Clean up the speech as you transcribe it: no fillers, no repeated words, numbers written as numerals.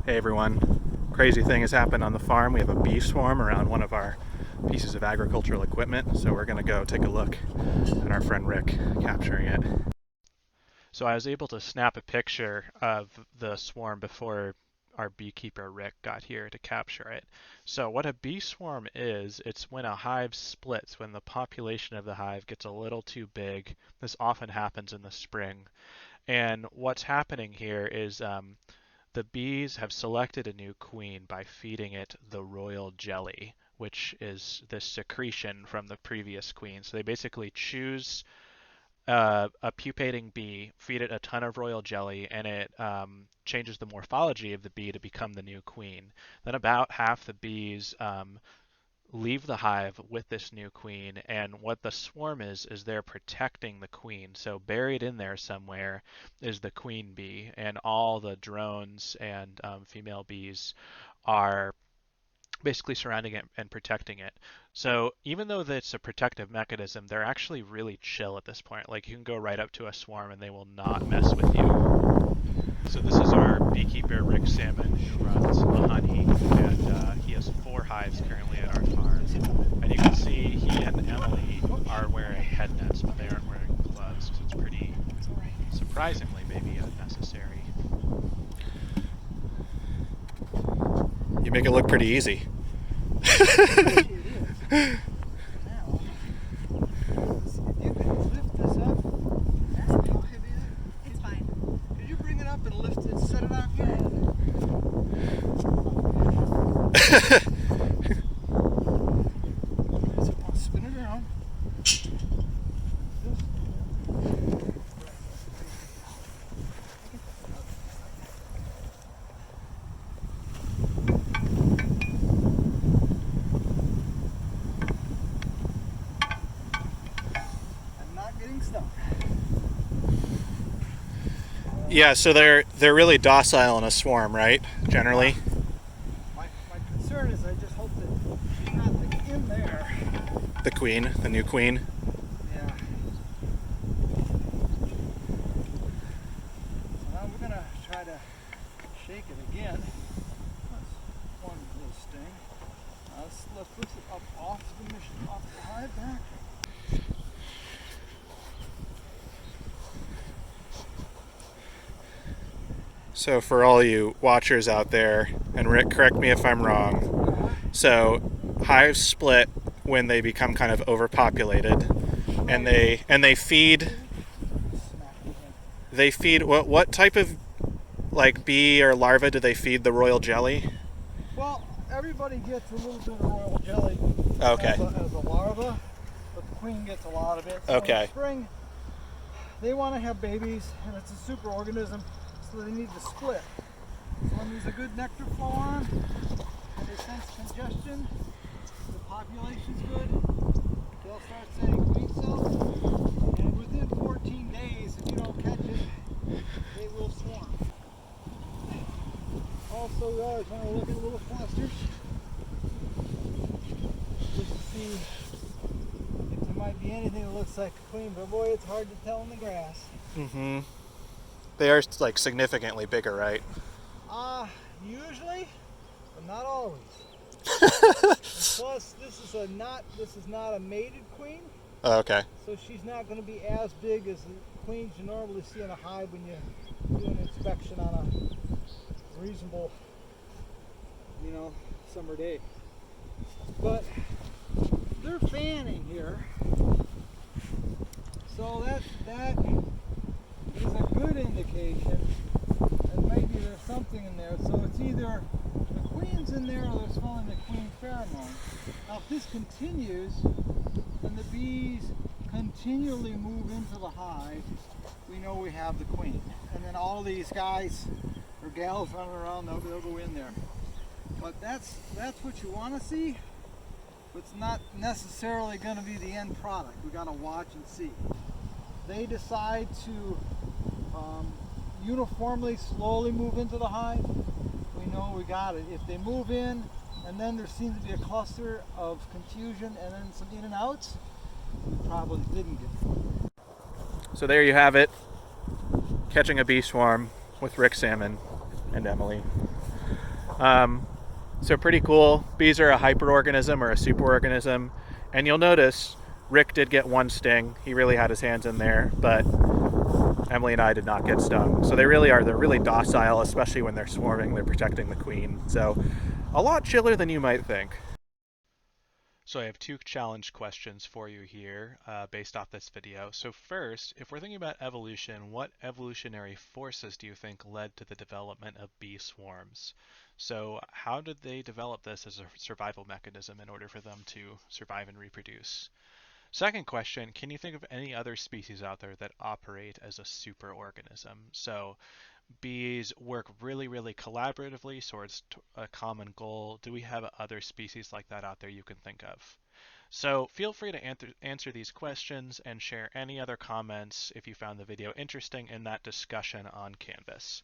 Hey everyone, crazy thing has happened on the farm. We have a bee swarm around one of our pieces of agricultural equipment, so we're gonna go take a look at our friend Rick capturing it. So I was able to snap a picture of the swarm before our beekeeper Rick got here to capture it. So what a bee swarm is, it's when a hive splits, when the population of the hive gets a little too big. This often happens in the spring. And what's happening here is the bees have selected a new queen by feeding it the royal jelly, which is the secretion from the previous queen. So they basically choose a pupating bee, feed it a ton of royal jelly, and it changes the morphology of the bee to become the new queen. Then about half the bees leave the hive with this new queen, and what the swarm is they're protecting the queen. So buried in there somewhere is the queen bee, and all the drones and female bees are basically surrounding it and protecting it. So even though it's a protective mechanism, they're actually really chill at this point. Like you can go right up to a swarm and they will not mess with you. So this is our beekeeper Rick Salmon, who runs the honey, and he has 4 hives currently at our farm. And you can see he and Emily are wearing head nets, but they aren't wearing gloves, so it's pretty surprisingly maybe unnecessary. You make it look pretty easy. Spin it around. I'm not getting stuck. Yeah, so they're really docile in a swarm, right? Generally. My concern is I just hope that she's not like in there. The queen, the new queen. Yeah. Now we're gonna try to shake it again. That's one little sting. Let's push it up off the mission, off the hive back. So for all you watchers out there, and Rick, correct me if I'm wrong, so hives split when they become kind of overpopulated, and they feed what type of like bee or larva do they feed the royal jelly? Well, everybody gets a little bit of royal jelly Okay. as a larva, but the queen gets a lot of it. So Okay. in the spring, they want to have babies, and it's a superorganism, so they need to split. So when there's a good nectar flow on, and they sense congestion, the population's good, they'll start setting queen cells, and within 14 days, if you don't catch it, they will swarm. Also, we always want to look at little clusters just to see if there might be anything that looks like a queen, but boy, it's hard to tell in the grass. Mm-hmm. They are like significantly bigger, right? Usually, but not always. Plus, this is not a mated queen, Oh, okay. so she's not going to be as big as the queens you normally see in a hive when you do an inspection on a reasonable, summer day. But they're fanning here, so that is a good indication that maybe there's something in there. So it's either the queen's in there or they're smelling the queen pheromone. Now if this continues and the bees continually move into the hive, we know we have the queen. And then all these guys or gals running around, they'll go in there. But that's what you want to see, but it's not necessarily going to be the end product. We got to watch and see. They decide to uniformly, slowly move into the hive, we know we got it. If they move in and then there seems to be a cluster of confusion and then some in and outs, we probably didn't get it. So there you have it. Catching a bee swarm with Rick Salmon and Emily. So pretty cool. Bees are a hyperorganism or a superorganism, and you'll notice Rick did get one sting. He really had his hands in there, but Emily and I did not get stung. So they're really docile, especially when they're swarming. They're protecting the queen. So a lot chiller than you might think. So I have two challenge questions for you here based off this video. So first, if we're thinking about evolution, what evolutionary forces do you think led to the development of bee swarms? So how did they develop this as a survival mechanism in order for them to survive and reproduce? Second question, can you think of any other species out there that operate as a superorganism? So bees work really collaboratively towards a common goal. Do we have other species like that out there you can think of? So feel free to answer these questions and share any other comments if you found the video interesting in that discussion on Canvas.